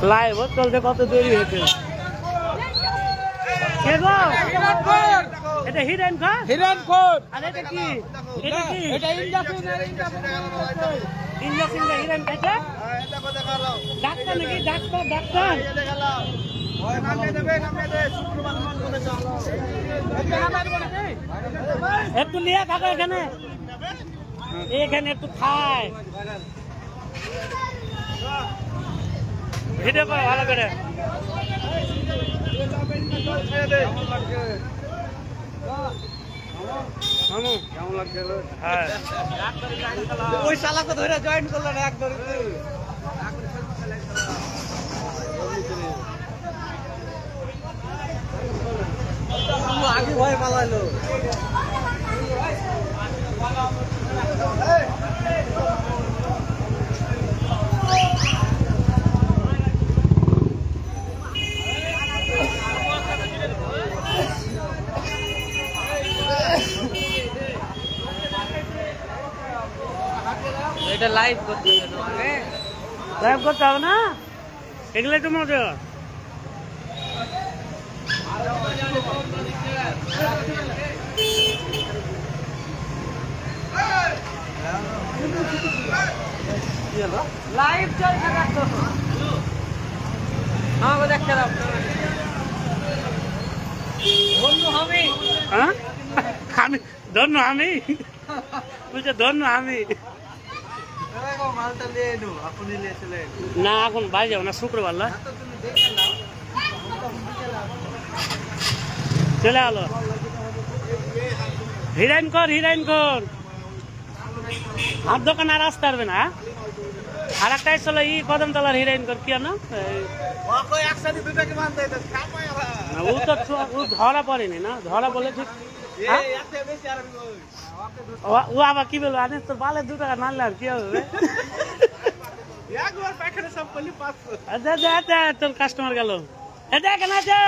live চলতে কত দেরি হয়েছে কে গো এটা হিরেন খা হিরেন খোর আর এটা কি এটা ইঞ্জেকশন দে হিরেন খাইছে এটা কত দেখালো ডাক্তার নাকি ডাক্তার ওই নামে দে শুক্রবার মন করে চলো একটু নিয়ে থাকো এখানে একটু খায় ভিডিও করো ভালো করে কেমন লাগছে হ্যাঁ ওই শালাকে ধরে জয়েন করলেন একদম আগে ভয় পালাইলো এটা লাইভ করতে হবে তোমাকে লাইভ করতে হবে না এগুলাই তো মজা লাইভ চলছে দেখো হ্যাঁ ও দেখতে দাও ধন্য আমি হ্যাঁ আমি ধন্য আমি বুঝছো ধন্য আমি না এখন বাড়ি যাবো না শুক্রবার চলে আলো হিরাইন কর হাত দোকান আর আসতে পারবে না আর একটা চলো ই কদমতলার হিরাইন কর কি না ও তো ধরা পড়েনি না ধরা বলে ঠিক ও আবার কি বলবো আনিস তোর বালের 2 টাকা নাড়লে আর কি হবে তোর কাস্টমার গেল কেন আছে